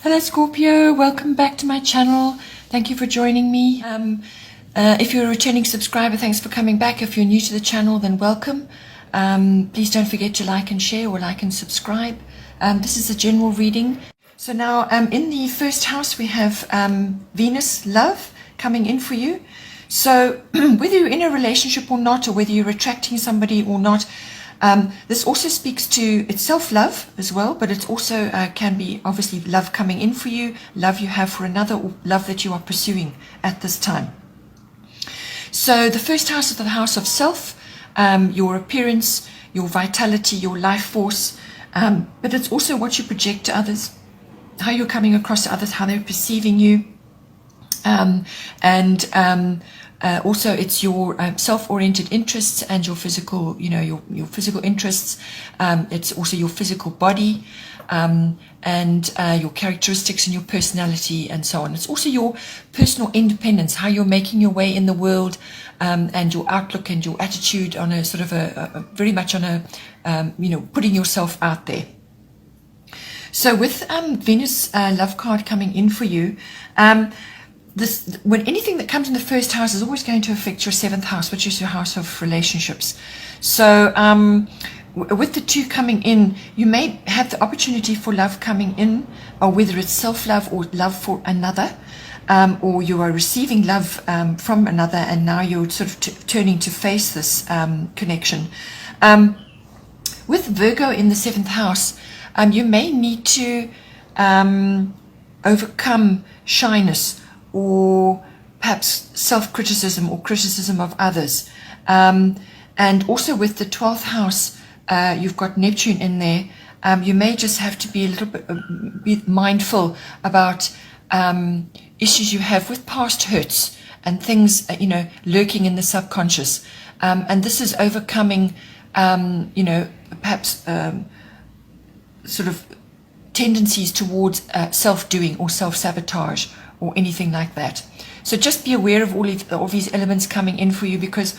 Hello Scorpio, welcome back to my channel. Thank you for joining me. If you're a returning subscriber, thanks for coming back. If you're new to the channel, then welcome. Please don't forget to like and share or like and subscribe. This is a general reading. So now in the first house we have Venus, love, coming in for you. So whether you're in a relationship or not, or whether you're attracting somebody or not, this also speaks to it's self-love as well, but it also can be obviously love coming in for you, love you have for another, or love that you are pursuing at this time. So the first house is the house of self, your appearance, your vitality, your life force, but it's also what you project to others, how you're coming across to others, how they're perceiving you, also it's your self-oriented interests and your physical, your physical interests. It's also your physical body, and your characteristics and your personality and so on. It's also your personal independence, how you're making your way in the world, and your outlook and your attitude on a sort of a very much on a, putting yourself out there. So with Venus love card coming in for you, when anything that comes in the first house is always going to affect your seventh house, which is your house of relationships. So with the two coming in, you may have the opportunity for love coming in, or whether it's self-love or love for another, or you are receiving love from another, and now you're sort of turning to face this connection. With Virgo in the seventh house, you may need to overcome shyness, or perhaps self-criticism or criticism of others. And also with the 12th house, you've got Neptune in there. You may just have to be a little bit be mindful about issues you have with past hurts and things, lurking in the subconscious. And this is overcoming, perhaps sort of tendencies towards self-doing or self-sabotage, or anything like that. So just be aware of all of these elements coming in for you, because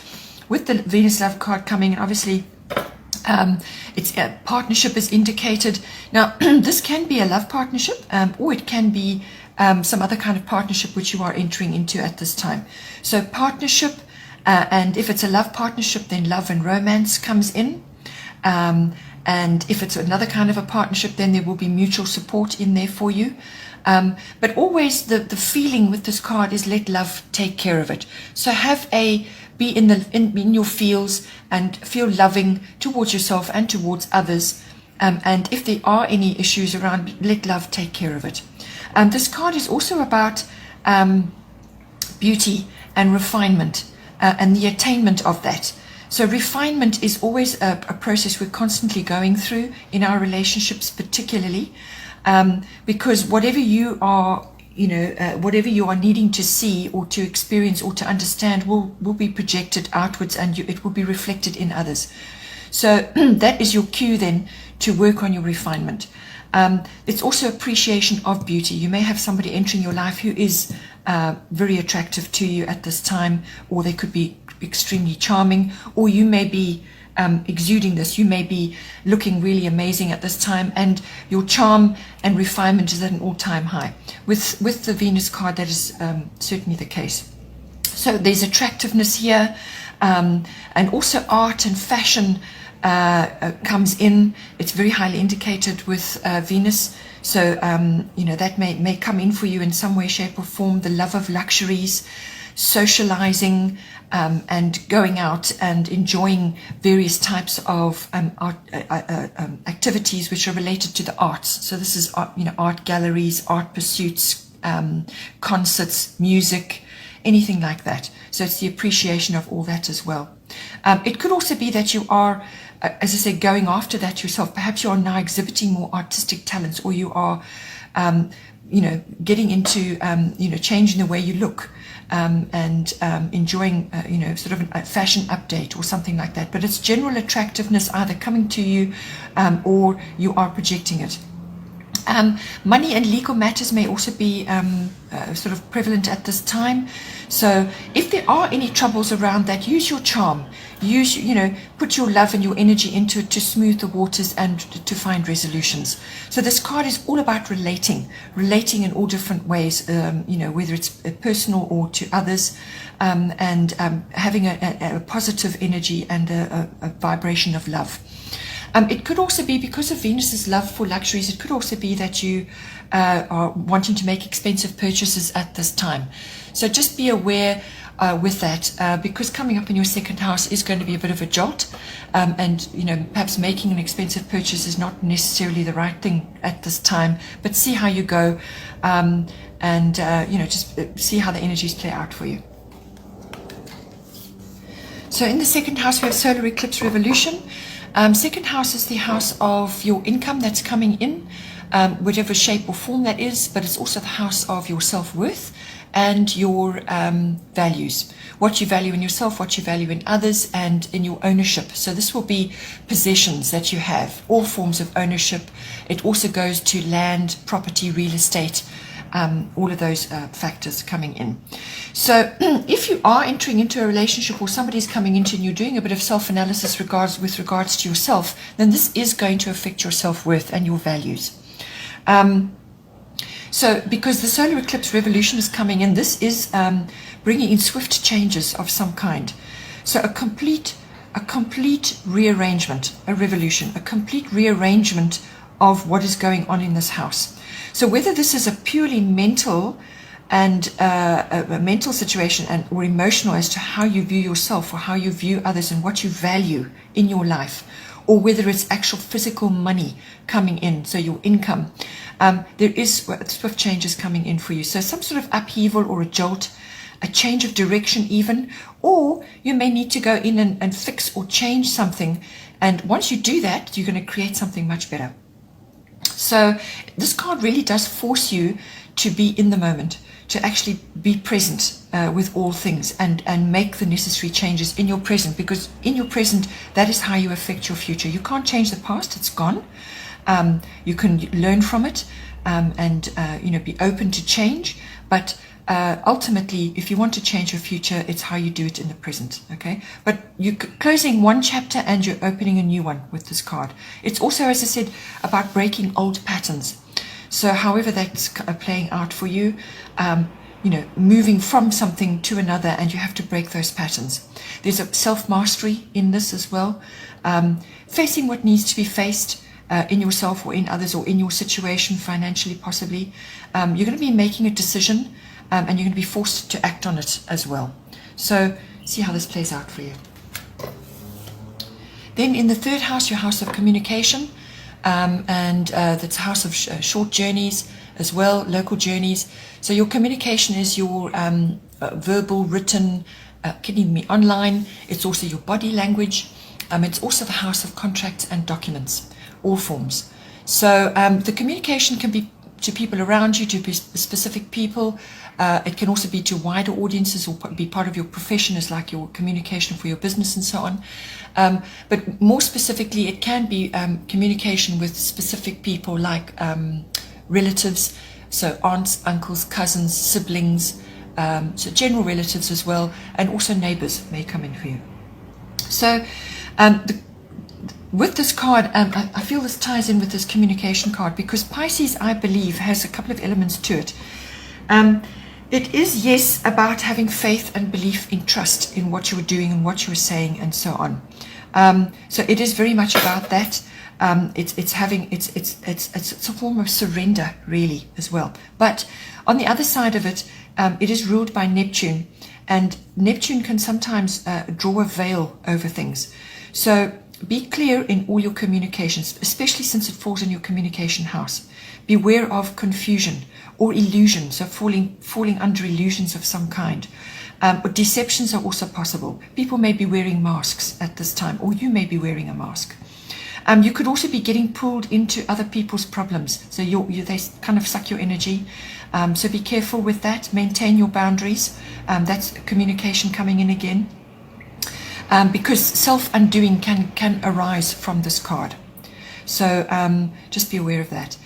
with the Venus love card coming in, obviously it's a partnership is indicated. Now this can be a love partnership, or it can be some other kind of partnership which you are entering into at this time. So partnership, and if it's a love partnership, then love and romance comes in. And if it's another kind of a partnership, then there will be mutual support in there for you. But always the feeling with this card is let love take care of it. So be in your feels and feel loving towards yourself and towards others. And if there are any issues around, let love take care of it. This card is also about beauty and refinement, and the attainment of that. So refinement is always a process we're constantly going through in our relationships, particularly. Because whatever you are, whatever you are needing to see or to experience or to understand will be projected outwards, and it will be reflected in others. So that is your cue then to work on your refinement. It's also appreciation of beauty. You may have somebody entering your life who is very attractive to you at this time, or they could be extremely charming, or you may be exuding this. You may be looking really amazing at this time, and your charm and refinement is at an all-time high. With the Venus card, that is certainly the case. So there's attractiveness here, and also art and fashion comes in. It's very highly indicated with Venus. So that may come in for you in some way, shape or form. The love of luxuries, socializing, and going out and enjoying various types of art, activities which are related to the arts. So this is art galleries, art pursuits, concerts, music, anything like that. So it's the appreciation of all that as well. It could also be that you are, as I say, going after that yourself. Perhaps you are now exhibiting more artistic talents, or you are getting into changing the way you look, and enjoying sort of a fashion update or something like that. But it's general attractiveness either coming to you, or you are projecting it. Money and legal matters may also be sort of prevalent at this time. So if there are any troubles around that, use your charm. Put your love and your energy into it to smooth the waters and to find resolutions. So this card is all about relating in all different ways, whether it's personal or to others, and having a positive energy and a vibration of love. It could also be, because of Venus's love for luxuries, it could also be that you are wanting to make expensive purchases at this time. So just be aware with that, because coming up in your second house is going to be a bit of a jolt, and perhaps making an expensive purchase is not necessarily the right thing at this time. But see how you go, and just see how the energies play out for you. So in the second house we have solar eclipse revolution. Second house is the house of your income that's coming in, whatever shape or form that is, but it's also the house of your self-worth and your values, what you value in yourself, what you value in others, and in your ownership. So this will be possessions that you have, all forms of ownership. It also goes to land, property, real estate, all of those factors coming in. So if you are entering into a relationship, or somebody's coming into and you're doing a bit of self-analysis with regards to yourself, then this is going to affect your self-worth and your values. So because the solar eclipse revolution is coming in, this is bringing in swift changes of some kind. So a complete rearrangement, a revolution, a complete rearrangement of what is going on in this house. So whether this is a purely mental and a mental situation or emotional as to how you view yourself or how you view others and what you value in your life, or whether it's actual physical money coming in, so your income, there is swift changes coming in for you. So some sort of upheaval or a jolt, a change of direction even, or you may need to go in and fix or change something. And once you do that, you're going to create something much better. So this card really does force you to be in the moment, to actually be present with all things and make the necessary changes in your present, because in your present, that is how you affect your future. You can't change the past, it's gone. You can learn from it and be open to change, but ultimately, if you want to change your future, it's how you do it in the present, okay? But you're closing one chapter and you're opening a new one with this card. It's also, as I said, about breaking old patterns. So however that's playing out for you, moving from something to another, and you have to break those patterns. There's a self-mastery in this as well, facing what needs to be faced in yourself or in others or in your situation, financially possibly. You're going to be making a decision, and you're going to be forced to act on it as well. So see how this plays out for you. Then in the third house, your house of communication, and that's a house of short journeys as well, local journeys. So your communication is your verbal, written, can even be online. It's also your body language. It's also the house of contracts and documents, all forms. So the communication can be to people around you, to specific people. It can also be to wider audiences or be part of your profession, as like your communication for your business and so on. But more specifically, it can be communication with specific people like relatives, so aunts, uncles, cousins, siblings, so general relatives as well, and also neighbors may come in for you. So with this card, I feel this ties in with this communication card, because Pisces, I believe, has a couple of elements to it. It is, yes, about having faith and belief in trust in what you were doing and what you were saying and so on. So it is very much about that. It's a form of surrender, really, as well. But on the other side of it, it is ruled by Neptune, and Neptune can sometimes draw a veil over things. So be clear in all your communications, especially since it falls in your communication house. Beware of confusion or illusion, so falling under illusions of some kind. But deceptions are also possible. People may be wearing masks at this time, or you may be wearing a mask. You could also be getting pulled into other people's problems, so they kind of suck your energy. So be careful with that. Maintain your boundaries. That's communication coming in again. Because self-undoing can arise from this card. So just be aware of that.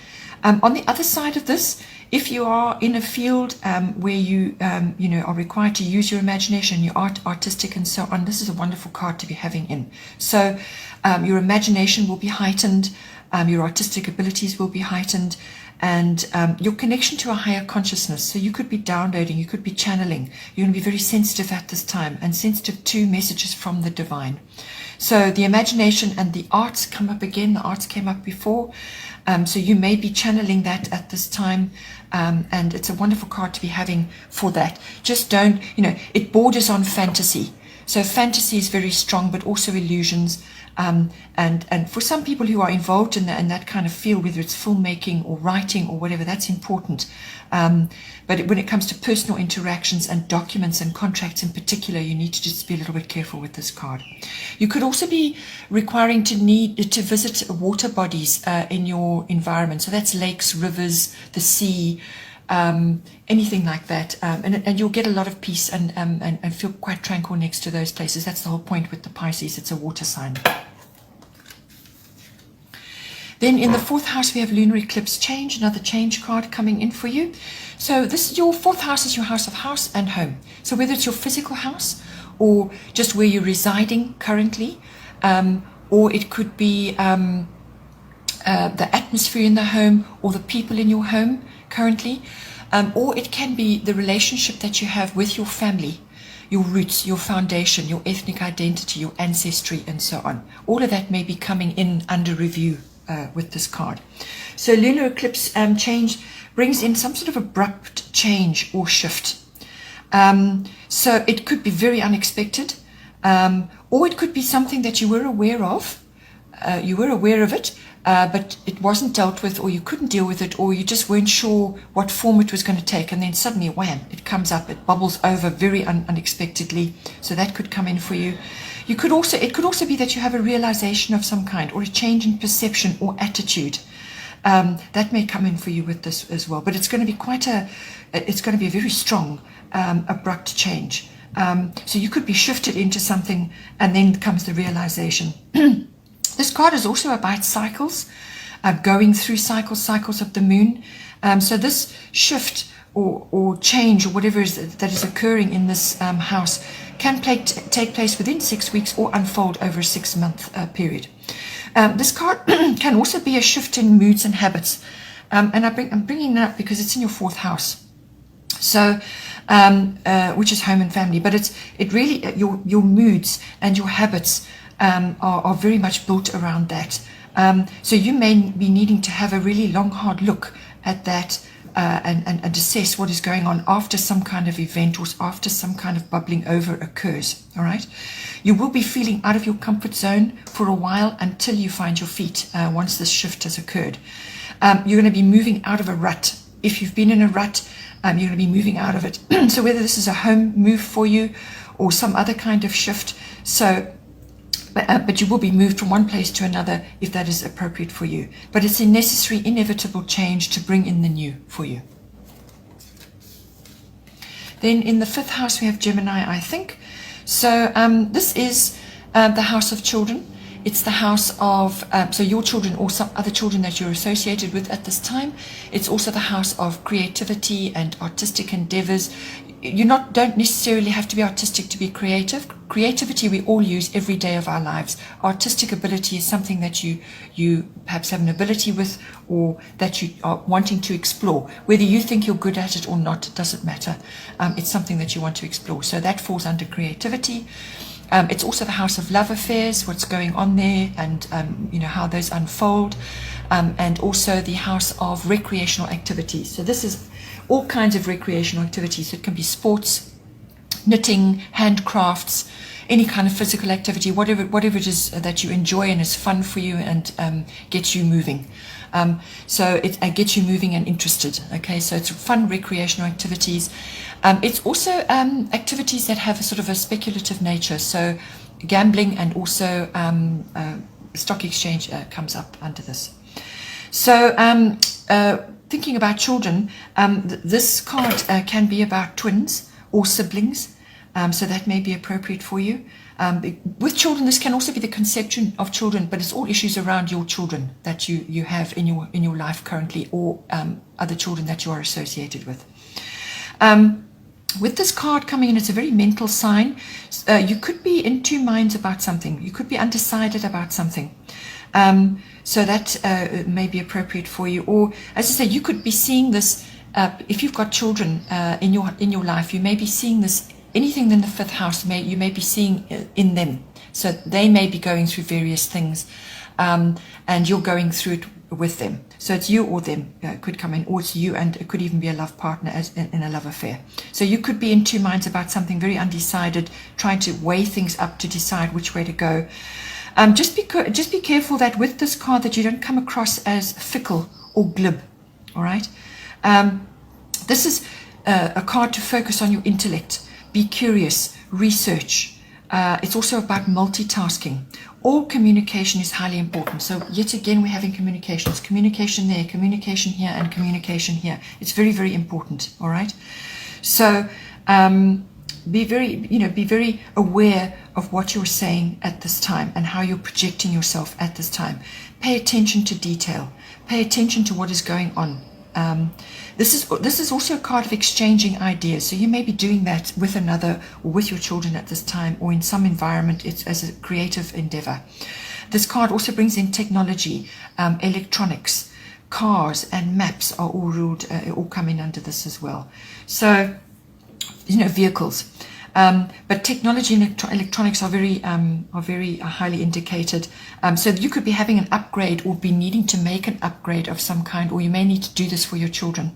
On the other side of this, if you are in a field where you are required to use your imagination, you're artistic and so on, this is a wonderful card to be having in. So your imagination will be heightened, your artistic abilities will be heightened, and your connection to a higher consciousness. So you could be downloading, you could be channeling. You're going to be very sensitive at this time and sensitive to messages from the divine. So the imagination and the arts come up again. The arts came up before. So you may be channeling that at this time. And it's a wonderful card to be having for that. Just don't, it borders on fantasy. So fantasy is very strong, but also illusions. And for some people who are involved in that kind of field, whether it's filmmaking or writing or whatever, that's important. But when it comes to personal interactions and documents and contracts in particular, you need to just be a little bit careful with this card. You could also be requiring to visit water bodies in your environment. So that's lakes, rivers, the sea, anything like that. And you'll get a lot of peace and feel quite tranquil next to those places. That's the whole point with the Pisces. It's a water sign. Then in the fourth house, we have lunar eclipse change, another change card coming in for you. So your fourth house is your house of house and home. So whether it's your physical house or just where you're residing currently, or it could be the atmosphere in the home or the people in your home currently, or it can be the relationship that you have with your family, your roots, your foundation, your ethnic identity, your ancestry, and so on. All of that may be coming in under review with this card. So lunar eclipse change brings in some sort of abrupt change or shift. So it could be very unexpected, or it could be something that you were aware of. You were aware of it, but it wasn't dealt with, or you couldn't deal with it, or you just weren't sure what form it was going to take, and then suddenly, wham, it comes up, it bubbles over very unexpectedly. So that could come in for you. It could also be that you have a realization of some kind, or a change in perception or attitude. That may come in for you with this as well. But it's going to be a very strong, abrupt change. So you could be shifted into something, and then comes the realization. This card is also about cycles, going through cycles of the moon. So this shift or change or whatever that is occurring in this house can take place within 6 weeks or unfold over a 6-month period. This card can also be a shift in moods and habits. And I'm bringing that up because it's in your fourth house. So, which is home and family. But it really, your moods and your habits are very much built around that. So you may be needing to have a really long, hard look at that and assess what is going on after some kind of event or after some kind of bubbling over occurs. All right. You will be feeling out of your comfort zone for a while until you find your feet once this shift has occurred. You're going to be moving out of a rut. If you've been in a rut, you're going to be moving out of it. So whether this is a home move for you or some other kind of shift, but you will be moved from one place to another if that is appropriate for you. But it's a necessary, inevitable change to bring in the new for you. Then in the fifth house we have Gemini, I think. So this is the house of children. It's the house of, so your children or some other children that you're associated with at this time. It's also the house of creativity and artistic endeavors. You don't necessarily have to be artistic to be creative. Creativity we all use every day of our lives. Artistic ability is something that you perhaps have an ability with, or that you are wanting to explore. Whether you think you're good at it or not, it doesn't matter. It's something that you want to explore. So that falls under creativity. It's also the house of love affairs, what's going on there, and how those unfold, and also the house of recreational activities. So this is all kinds of recreational activities. It can be sports, knitting, handcrafts, any kind of physical activity, whatever it is that you enjoy and is fun for you and gets you moving. So it gets you moving and interested. Okay, so it's fun recreational activities. It's also activities that have a sort of a speculative nature. So gambling and also stock exchange comes up under this. So thinking about children, this card can be about twins or siblings. So that may be appropriate for you. With children, this can also be the conception of children, but it's all issues around your children that you have in your life currently, or other children that you are associated with. With this card coming in, it's a very mental sign. You could be in two minds about something. You could be undecided about something. So that may be appropriate for you. Or, as I say, you could be seeing this, if you've got children in your life, you may be seeing this, anything in the fifth house, you may be seeing in them. So they may be going through various things, and you're going through it with them. So it's you or them could come in, or it's you, and it could even be a love partner as in a love affair. So you could be in two minds about something, very undecided, trying to weigh things up to decide which way to go. Just be careful that with this card that you don't come across as fickle or glib. All right. This is a card to focus on your intellect. Be curious, research. It's also about multitasking. All communication is highly important. So yet again, we're having communications. Communication there, communication here, and communication here. It's very, very important. All right. So be very aware of what you're saying at this time and how you're projecting yourself at this time. Pay attention to detail. Pay attention to what is going on. This is also a card of exchanging ideas. So you may be doing that with another, or with your children at this time, or in some environment. It's as a creative endeavor. This card also brings in technology, electronics, cars, and maps are all ruled, all come in under this as well. So, vehicles. But technology and electronics are very highly indicated. So you could be having an upgrade, or be needing to make an upgrade of some kind, or you may need to do this for your children.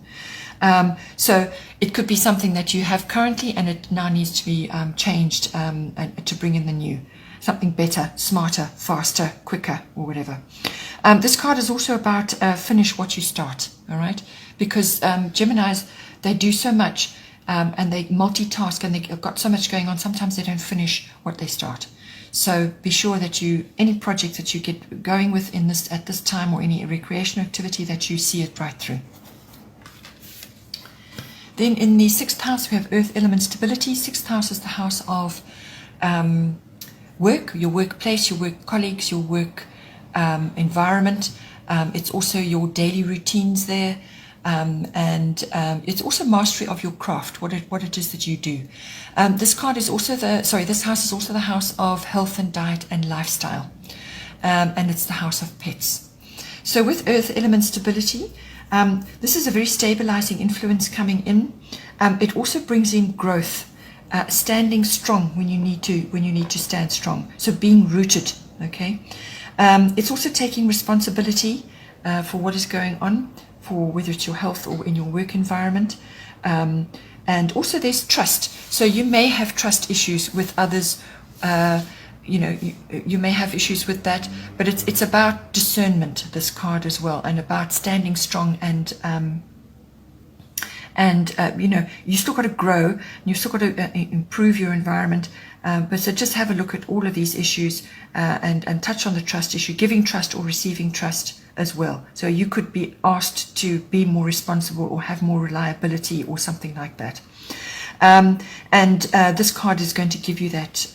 So it could be something that you have currently, and it now needs to be changed and to bring in the new. Something better, smarter, faster, quicker, or whatever. This card is also about finish what you start, all right? Because Geminis, they do so much. And they multitask, and they've got so much going on. Sometimes they don't finish what they start. So be sure that any project that you get going with at this time, or any recreational activity, that you see it right through. Then in the sixth house, we have earth element stability. Sixth house is the house of work, your workplace, your work colleagues, your work environment. It's also your daily routines there. And it's also mastery of your craft, what it is that you do. This house is also the house of health and diet and lifestyle. And it's the house of pets. So with earth element stability, this is a very stabilizing influence coming in. It also brings in growth, standing strong when you need to stand strong. So being rooted, okay? It's also taking responsibility for what is going on, for whether it's your health or in your work environment. And also there's trust. So you may have trust issues with others. You may have issues with that, but it's about discernment, this card as well, and about standing strong you still got to grow, and you've still got to improve your environment. But so just have a look at all of these issues and touch on the trust issue, giving trust or receiving trust as well. So you could be asked to be more responsible, or have more reliability, or something like that. This card is going to give you that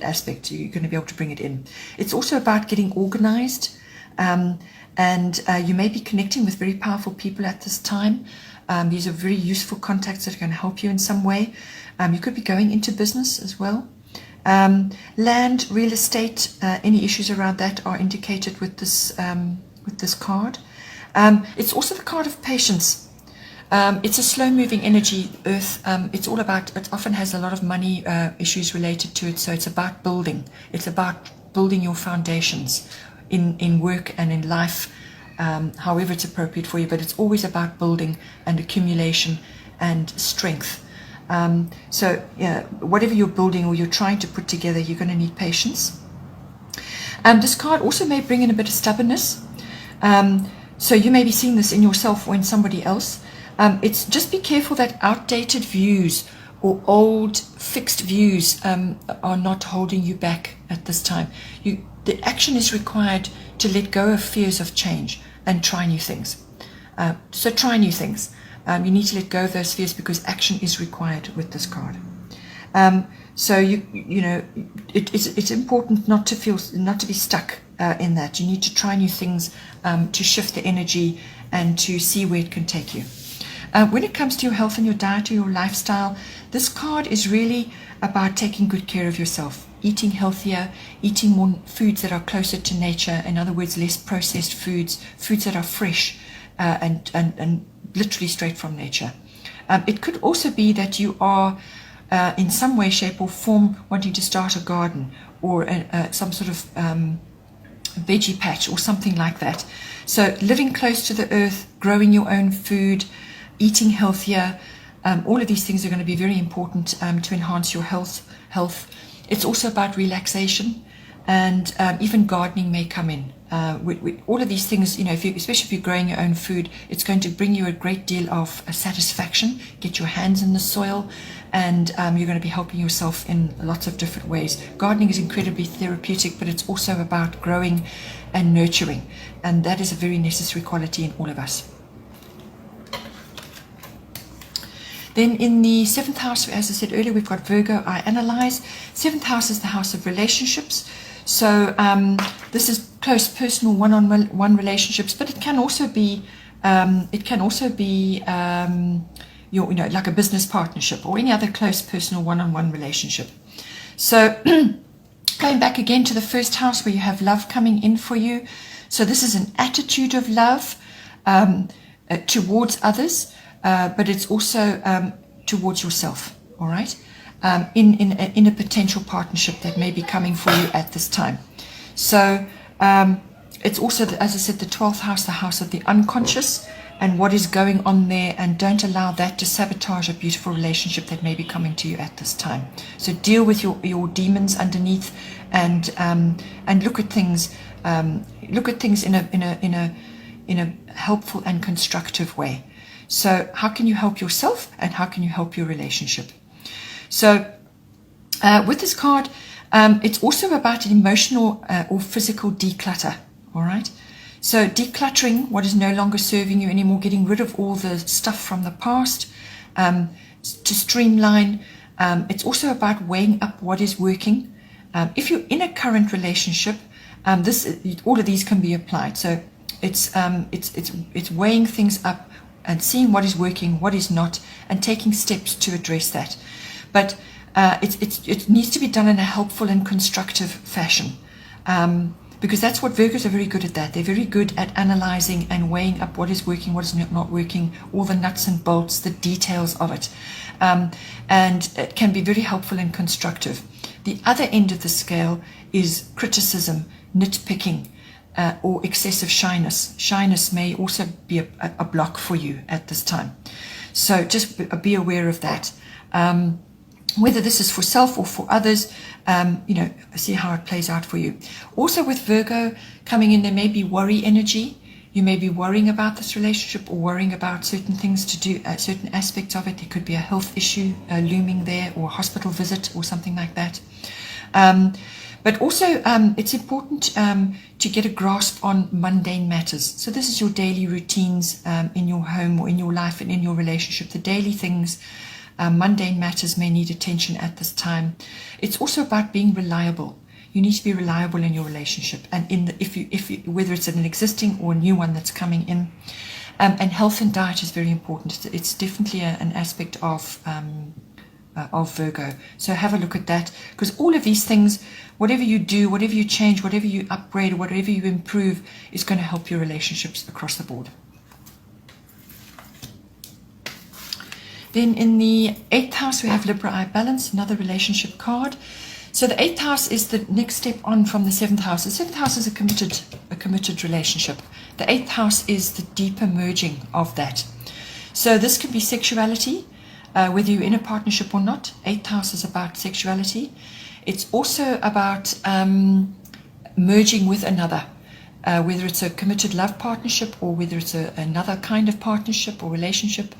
aspect. You're going to be able to bring it in. It's also about getting organized. You may be connecting with very powerful people at this time. These are very useful contacts that are going to help you in some way. You could be going into business as well. Land, real estate, any issues around that are indicated with this card. It's also the card of patience. It's a slow-moving energy, Earth. It often has a lot of money issues related to it. So it's about building. It's about building your foundations in work and in life, however it's appropriate for you. But it's always about building and accumulation and strength. Whatever you're building or you're trying to put together, you're going to need patience. This card also may bring in a bit of stubbornness. So you may be seeing this in yourself or in somebody else. It's just be careful that outdated views or old fixed views are not holding you back at this time. The action is required to let go of fears of change and try new things. So try new things. You need to let go of those fears because action is required with this card. So it's important not to be stuck in that. You need to try new things, to shift the energy and to see where it can take you. When it comes to your health and your diet or your lifestyle, this card is really about taking good care of yourself, eating healthier, eating more foods that are closer to nature. In other words, less processed foods that are fresh and literally straight from nature. It could also be that you are in some way, shape or form wanting to start a garden or some sort of veggie patch or something like that. So living close to the earth, growing your own food, eating healthier, all of these things are going to be very important to enhance your health. It's also about relaxation, and even gardening may come in. All of these things, especially if you're growing your own food, it's going to bring you a great deal of satisfaction. Get your hands in the soil, and you're going to be helping yourself in lots of different ways. Gardening is incredibly therapeutic, but it's also about growing and nurturing, and that is a very necessary quality in all of us. Then in the 7th house, as I said earlier, we've got Virgo, I analyze. 7th house is the house of relationships. So this is close personal one-on-one relationships, but it can also be like a business partnership or any other close personal one-on-one relationship. So going back again to the 1st house where you have love coming in for you. So this is an attitude of love towards others, but it's also towards yourself, all right? In a potential partnership that may be coming for you at this time. So it's also, as I said, the 12th house, the house of the unconscious and what is going on there, and don't allow that to sabotage a beautiful relationship that may be coming to you at this time. So deal with your demons underneath, and look at things in a helpful and constructive way. So how can you help yourself, and how can you help your relationship? So with this card, it's also about an emotional or physical declutter, all right? So decluttering what is no longer serving you anymore, getting rid of all the stuff from the past, to streamline. It's also about weighing up what is working. If you're in a current relationship, all of these can be applied. So it's weighing things up and seeing what is working, what is not, and taking steps to address that. But it needs to be done in a helpful and constructive fashion, because that's what Virgos are very good at. They're very good at analyzing and weighing up what is working, what is not working, all the nuts and bolts, the details of it, and it can be very helpful and constructive. The other end of the scale is criticism, nitpicking, or excessive shyness. Shyness may also be a block for you at this time. So just be aware of that. Whether this is for self or for others, see how it plays out for you. Also with Virgo coming in, there may be worry energy. You may be worrying about this relationship or worrying about certain things to do, certain aspects of it. There could be a health issue looming there, or a hospital visit or something like that. But also it's important to get a grasp on mundane matters. So this is your daily routines in your home or in your life and in your relationship, the daily things. Mundane matters may need attention at this time. It's also about being reliable. You need to be reliable in your relationship, and whether it's an existing or a new one that's coming in. And health and diet is very important. It's definitely an aspect of Virgo. So have a look at that, because all of these things, whatever you do, whatever you change, whatever you upgrade, whatever you improve, is going to help your relationships across the board. Then in the 8th house, we have Libra I Balance, another relationship card. So the 8th house is the next step on from the 7th house. The 7th house is a committed relationship. The 8th house is the deeper merging of that. So this can be sexuality, whether you're in a partnership or not. 8th house is about sexuality. It's also about merging with another, whether it's a committed love partnership or whether it's another kind of partnership or relationship.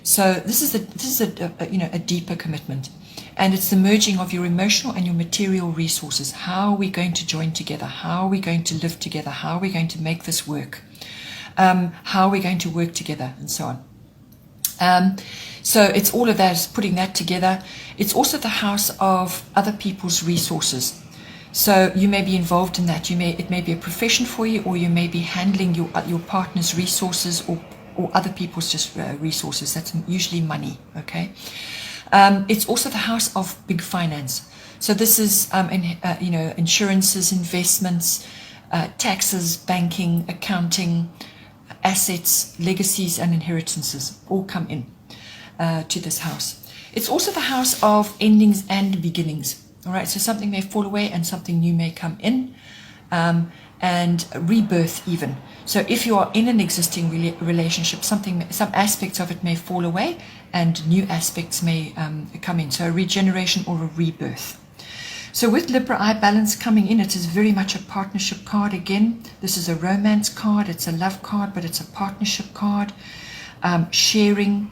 So this is a deeper commitment, and it's the merging of your emotional and your material resources. How are we going to join together? How are we going to live together? How are we going to make this work? How are we going to work together, and so on. So it's all of that, is putting that together. It's also the house of other people's resources. So you may be involved in that. It may be a profession for you, or you may be handling your partner's resources, or other people's just resources. That's usually money. Okay. It's also the house of big finance. So this is insurances, investments, taxes, banking, accounting, assets, legacies, and inheritances all come in to this house. It's also the house of endings and beginnings. All right, so something may fall away and something new may come in, and rebirth even. So if you are in an existing relationship, some aspects of it may fall away and new aspects may come in. So a regeneration or a rebirth. So with Libra eye balance coming in, it is very much a partnership card again. This is a romance card, it's a love card, but it's a partnership card. Sharing.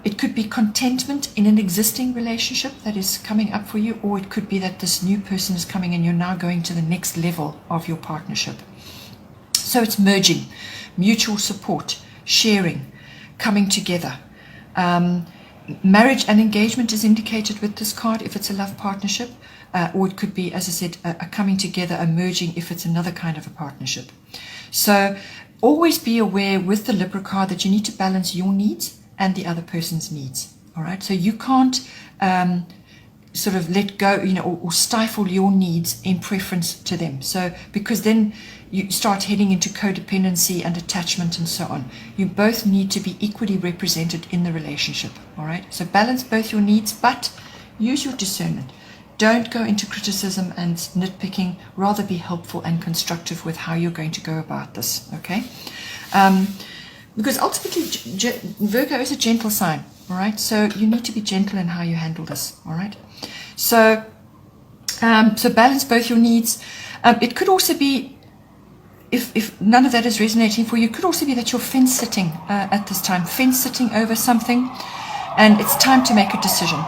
It could be contentment in an existing relationship that is coming up for you, or it could be that this new person is coming and you're now going to the next level of your partnership. So it's merging, mutual support, sharing, coming together. Marriage and engagement is indicated with this card if it's a love partnership, or it could be, as I said, a coming together, a merging if it's another kind of a partnership. So always be aware with the Libra card that you need to balance your needs and the other person's needs. All right, so you can't sort of let go, or stifle your needs in preference to them. So because then you start heading into codependency and attachment and so on. You both need to be equally represented in the relationship. All right, so balance both your needs, but use your discernment. Don't go into criticism and nitpicking. Rather be helpful and constructive with how you're going to go about this. Okay. Because ultimately, Virgo is a gentle sign, all right? So you need to be gentle in how you handle this, all right? So balance both your needs. It could also be, if none of that is resonating for you, it could also be that you're fence sitting at this time, fence sitting over something, and it's time to make a decision.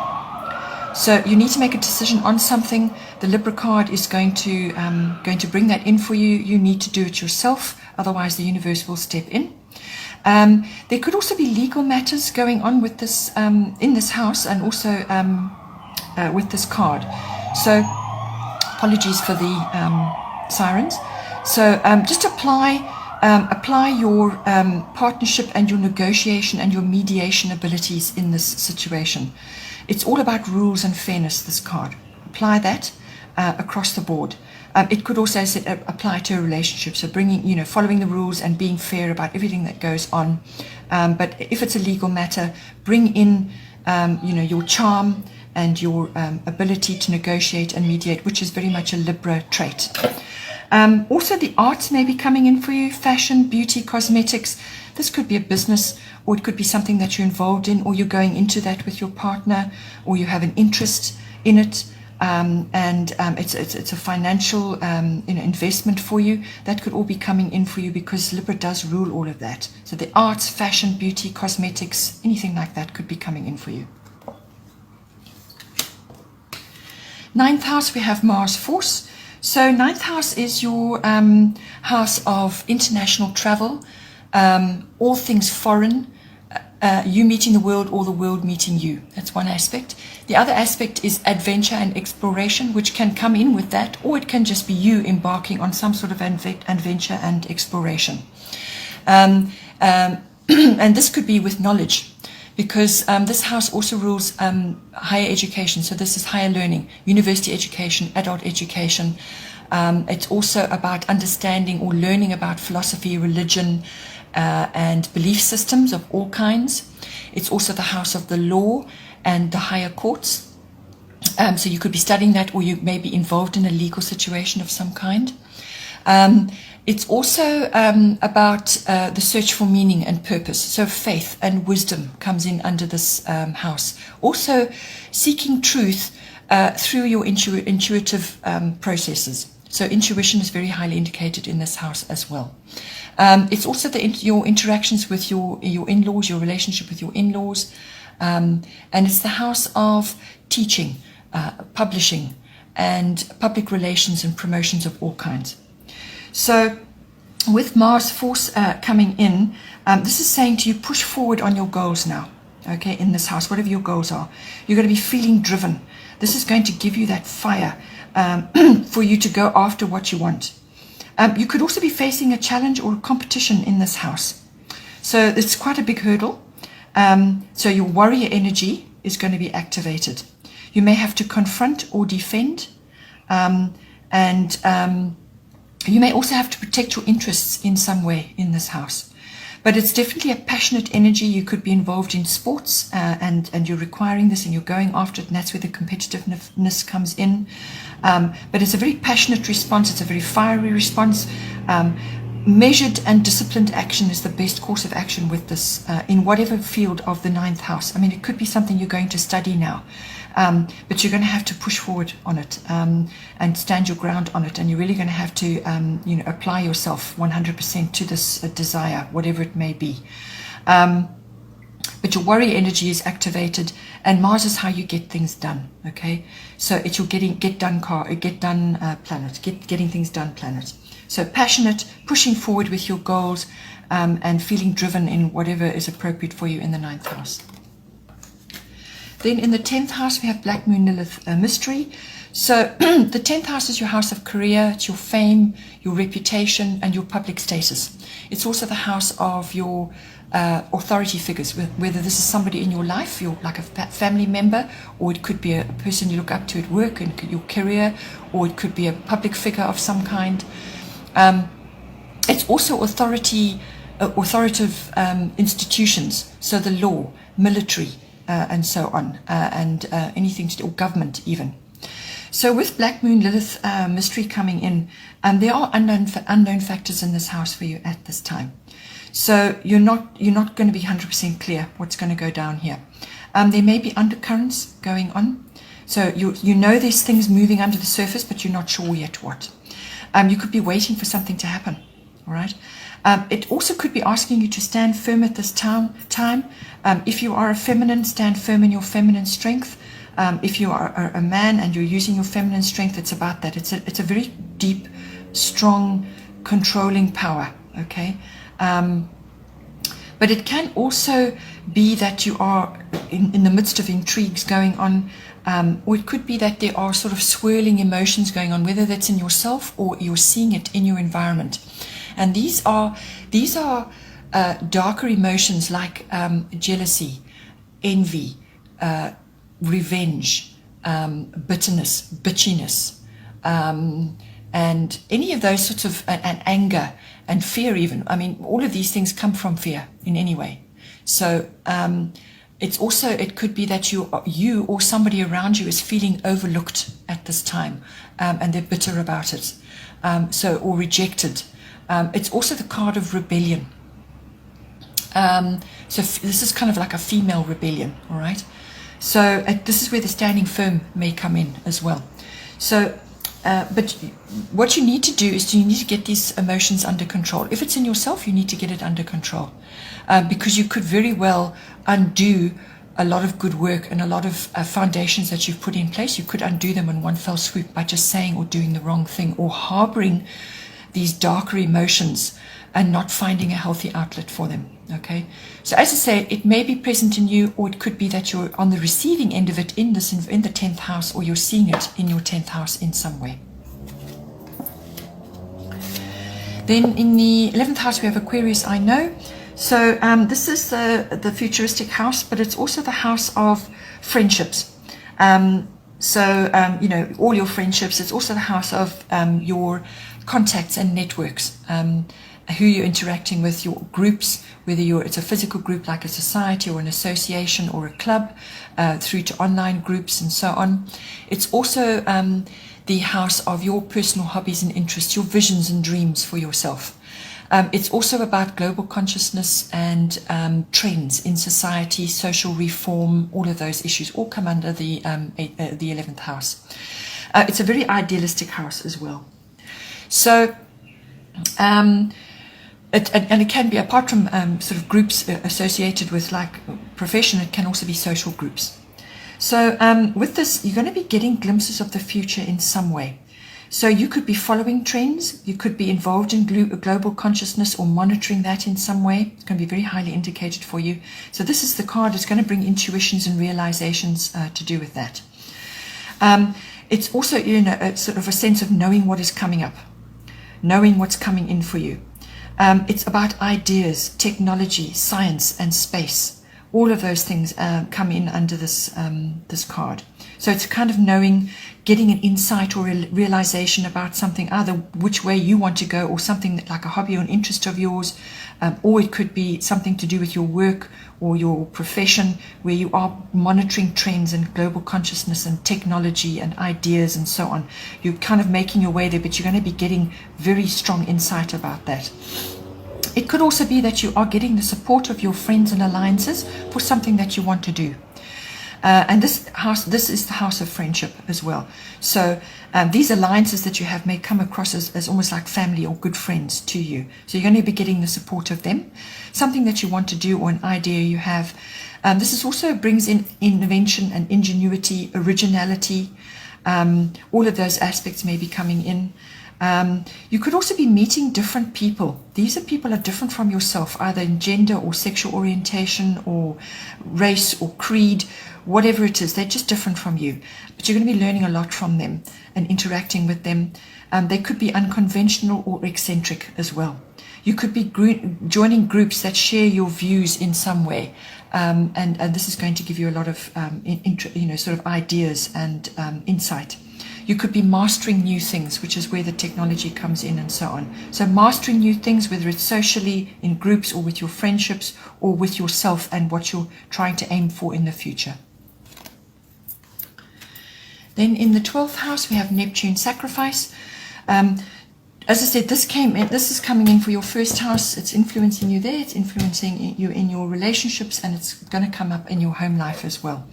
So you need to make a decision on something. The Libra card is going to bring that in for you. You need to do it yourself, otherwise the universe will step in. There could also be legal matters going on with this in this house, and also with this card. So apologies for the sirens. So just apply your partnership and your negotiation and your mediation abilities in this situation. It's all about rules and fairness, this card. Apply that across the board. It could also apply to a relationship, so following the rules and being fair about everything that goes on. But if it's a legal matter, bring in your charm and your ability to negotiate and mediate, which is very much a Libra trait. Also, the arts may be coming in for you: fashion, beauty, cosmetics. This could be a business, or it could be something that you're involved in, or you're going into that with your partner, or you have an interest in it. It's a financial investment for you. That could all be coming in for you, because Libra does rule all of that. So the arts, fashion, beauty, cosmetics, anything like that could be coming in for you. 9th house, we have Mars Force. So 9th house is your house of international travel, all things foreign, you meeting the world or the world meeting you. That's one aspect. The other aspect is adventure and exploration, which can come in with that, or it can just be you embarking on some sort of adventure and exploration. And this could be with knowledge, because this house also rules higher education. So this is higher learning, university education, adult education. It's also about understanding or learning about philosophy, religion, and belief systems of all kinds. It's also the house of the law and the higher courts. So you could be studying that, or you may be involved in a legal situation of some kind. It's also about the search for meaning and purpose. So faith and wisdom comes in under this house. Also seeking truth through your intuitive processes. So intuition is very highly indicated in this house as well. It's also your interactions with your in-laws, your relationship with your in-laws. And it's the house of teaching, publishing, and public relations and promotions of all kinds. So with Mars Force coming in, this is saying to you, push forward on your goals now. okay, in this house, whatever your goals are. You're going to be feeling driven. This is going to give you that fire for you to go after what you want. You could also be facing a challenge or a competition in this house. So it's quite a big hurdle. So your warrior energy is going to be activated. You may have to confront or defend. You may also have to protect your interests in some way in this house. But it's definitely a passionate energy. You could be involved in sports and you're requiring this and you're going after it, and that's where the competitiveness comes in. But it's a very passionate response. It's a very fiery response. Measured and disciplined action is the best course of action with this in whatever field of the 9th house. I mean, it could be something you're going to study now, but you're going to have to push forward on it and stand your ground on it, and you're really going to have to apply yourself 100% to this desire, whatever it may be. But your warrior energy is activated, and Mars is how you get things done. Okay, so it's your getting things done planet. So passionate, pushing forward with your goals, and feeling driven in whatever is appropriate for you in the 9th house. Then in the 10th house, we have Black Moon Lilith mystery. So the 10th house is your house of career, it's your fame, your reputation, and your public status. It's also the house of your authority figures, whether this is somebody in your life, you're like a family member, or it could be a person you look up to at work and your career, or it could be a public figure of some kind. It's also authoritative institutions, so the law, military, and so on, and anything to do, or government even. So with Black Moon Lilith mystery coming in, there are unknown factors in this house for you at this time. So you're not going to be 100% clear what's going to go down here. There may be undercurrents going on. So you know there's things moving under the surface, but you're not sure yet what. You could be waiting for something to happen, all right? It also could be asking you to stand firm at this time. If you are a feminine, stand firm in your feminine strength. If you are a man and you're using your feminine strength, it's about that. It's a very deep, strong, controlling power, okay? But it can also be that you are in the midst of intrigues going on, or it could be that there are sort of swirling emotions going on, whether that's in yourself or you're seeing it in your environment. And these are darker emotions like jealousy, envy, revenge, bitterness, bitchiness, and any of those sorts of, and anger and fear even. I mean, all of these things come from fear in any way. So it could be that you or somebody around you is feeling overlooked at this time, and they're bitter about it, or rejected. It's also the card of rebellion. So this is kind of like a female rebellion, all right? So this is where the standing firm may come in as well. So, but what you need to do is you need to get these emotions under control. If it's in yourself, you need to get it under control, because you could very well undo a lot of good work and a lot of foundations that you've put in place. You could undo them in one fell swoop by just saying or doing the wrong thing, or harboring these darker emotions and not finding a healthy outlet for them. Okay, so as I say, it may be present in you, or it could be that you're on the receiving end of it in the 10th house, or you're seeing it in your 10th house in some way. Then in the 11th house we have Aquarius, I know. So this is the futuristic house, but it's also the house of friendships. All your friendships. It's also the house of your contacts and networks, who you're interacting with, your groups, whether it's a physical group like a society or an association or a club, through to online groups and so on. It's also the house of your personal hobbies and interests, your visions and dreams for yourself. It's also about global consciousness and trends in society, social reform. All of those issues all come under the 11th house. It's a very idealistic house as well. So, it can be, apart from sort of groups associated with like profession, it can also be social groups. So with this, you're going to be getting glimpses of the future in some way. So you could be following trends, you could be involved in global consciousness or monitoring that in some way. It's going to be very highly indicated for you. So this is the card. It's going to bring intuitions and realizations to do with that. It's also, a sort of a sense of knowing what is coming up, knowing what's coming in for you. It's about ideas, technology, science, and space. All of those things come in under this card. So it's kind of knowing, getting an insight or a realization about something, either which way you want to go, or something that, like a hobby or an interest of yours, or it could be something to do with your work or your profession, where you are monitoring trends and global consciousness and technology and ideas and so on. You're kind of making your way there, but you're going to be getting very strong insight about that. It could also be that you are getting the support of your friends and alliances for something that you want to do. And this is the house of friendship as well. So these alliances that you have may come across as almost like family or good friends to you. So you're going to be getting the support of them. Something that you want to do or an idea you have. This also brings in invention and ingenuity, originality. All of those aspects may be coming in. You could also be meeting different people. These are people are different from yourself, either in gender or sexual orientation or race or creed, whatever it is. They're just different from you. But you're going to be learning a lot from them and interacting with them. They could be unconventional or eccentric as well. You could be joining groups that share your views in some way. And this is going to give you a lot of sort of ideas and insight. You could be mastering new things, which is where the technology comes in and so on. So mastering new things, whether it's socially, in groups, or with your friendships, or with yourself and what you're trying to aim for in the future. Then in the 12th house, we have Neptune sacrifice. As I said, this is coming in for your first house. It's influencing you there. It's influencing you in your relationships, and it's going to come up in your home life as well.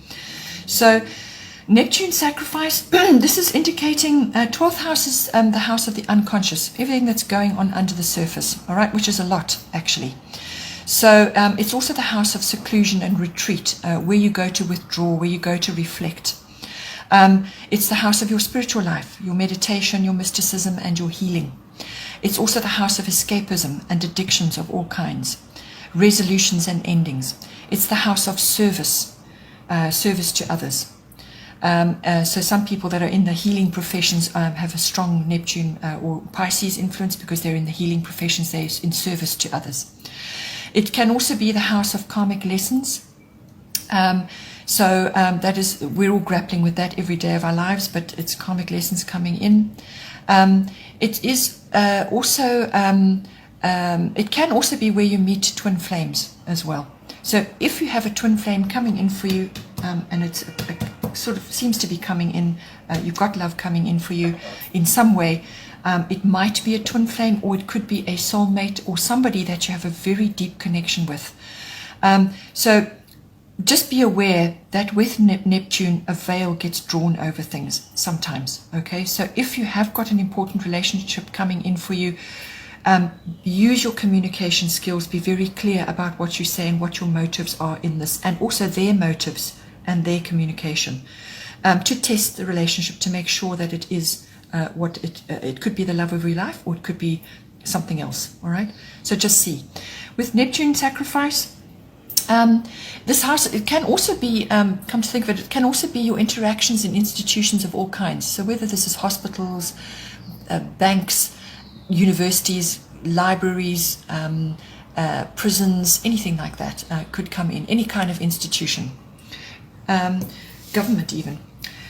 So Neptune sacrifice, this is indicating 12th house is the house of the unconscious, everything that's going on under the surface, all right, which is a lot, actually. So it's also the house of seclusion and retreat, where you go to withdraw, where you go to reflect. It's the house of your spiritual life, your meditation, your mysticism, and your healing. It's also the house of escapism and addictions of all kinds, resolutions and endings. It's the house of service, service to others. So some people that are in the healing professions have a strong Neptune or Pisces influence because they're in the healing professions, they're in service to others. It can also be the house of karmic lessons. That is, we're all grappling with that every day of our lives, but it's karmic lessons coming in. It is also, it can also be where you meet twin flames as well. So if you have a twin flame coming in for you, and it's sort of seems to be coming in, you've got love coming in for you in some way, it might be a twin flame, or it could be a soulmate or somebody that you have a very deep connection with. So just be aware that with Neptune, a veil gets drawn over things sometimes, okay? So if you have got an important relationship coming in for you, use your communication skills, be very clear about what you say and what your motives are in this, and also their motives and their communication, to test the relationship, to make sure that it is what it could be, the love of your life, or it could be something else, all right? So just see. With Neptune sacrifice, this house, it can also be, come to think of it, it can also be your interactions in institutions of all kinds. So whether this is hospitals, banks, universities, libraries, prisons, anything like that could come in, any kind of institution, government even.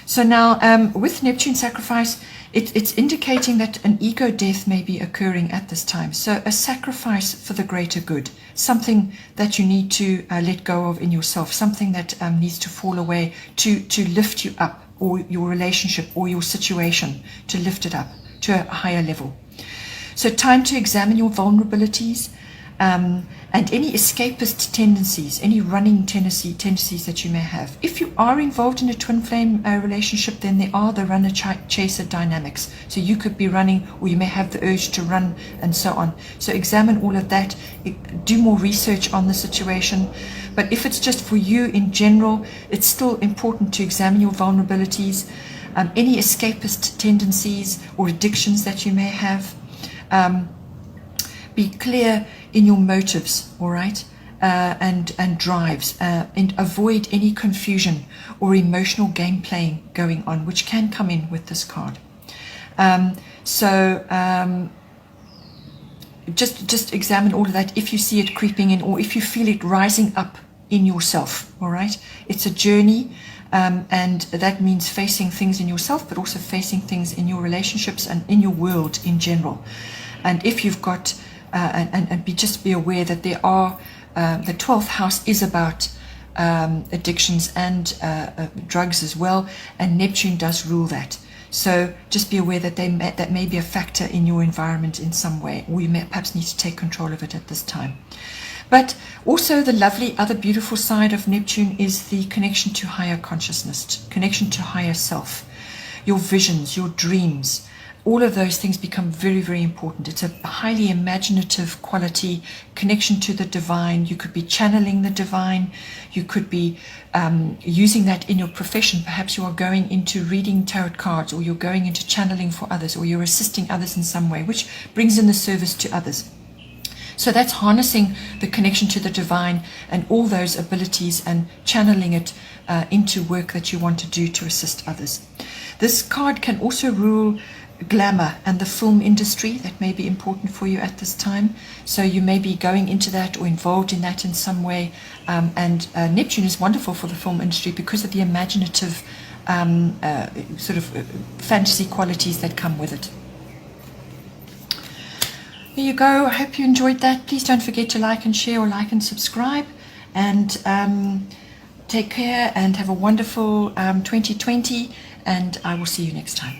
So now with Neptune sacrifice, it's indicating that an ego death may be occurring at this time. So a sacrifice for the greater good, something that you need to let go of in yourself, something that needs to fall away to lift you up, or your relationship or your situation, to lift it up to a higher level. So time to examine your vulnerabilities and any escapist tendencies, any running tendencies that you may have. If you are involved in a twin flame relationship, then there are the runner-chaser dynamics. So you could be running, or you may have the urge to run, and so on. So examine all of that, do more research on the situation. But if it's just for you in general, it's still important to examine your vulnerabilities. any escapist tendencies or addictions that you may have. Be clear in your motives, all right, and drives, and avoid any confusion or emotional game playing going on, which can come in with this card. Just examine all of that if you see it creeping in, or if you feel it rising up in yourself, all right? It's a journey, and that means facing things in yourself, but also facing things in your relationships and in your world in general. And if you've got, just be aware that there are, the 12th house is about addictions and drugs as well, and Neptune does rule that. So just be aware that that may be a factor in your environment in some way, or you may perhaps need to take control of it at this time. But also the lovely other beautiful side of Neptune is the connection to higher consciousness, connection to higher self, your visions, your dreams. All of those things become very, very important. It's a highly imaginative quality, connection to the divine. You could be channeling the divine. You could be using that in your profession. Perhaps you are going into reading tarot cards, or you're going into channeling for others, or you're assisting others in some way, which brings in the service to others. So that's harnessing the connection to the divine and all those abilities and channeling it into work that you want to do to assist others. This card can also rule glamour and the film industry. That may be important for you at this time. So you may be going into that or involved in that in some way. And Neptune is wonderful for the film industry because of the imaginative sort of fantasy qualities that come with it. There you go. I hope you enjoyed that. Please don't forget to like and share, or like and subscribe. And take care and have a wonderful 2020. And I will see you next time.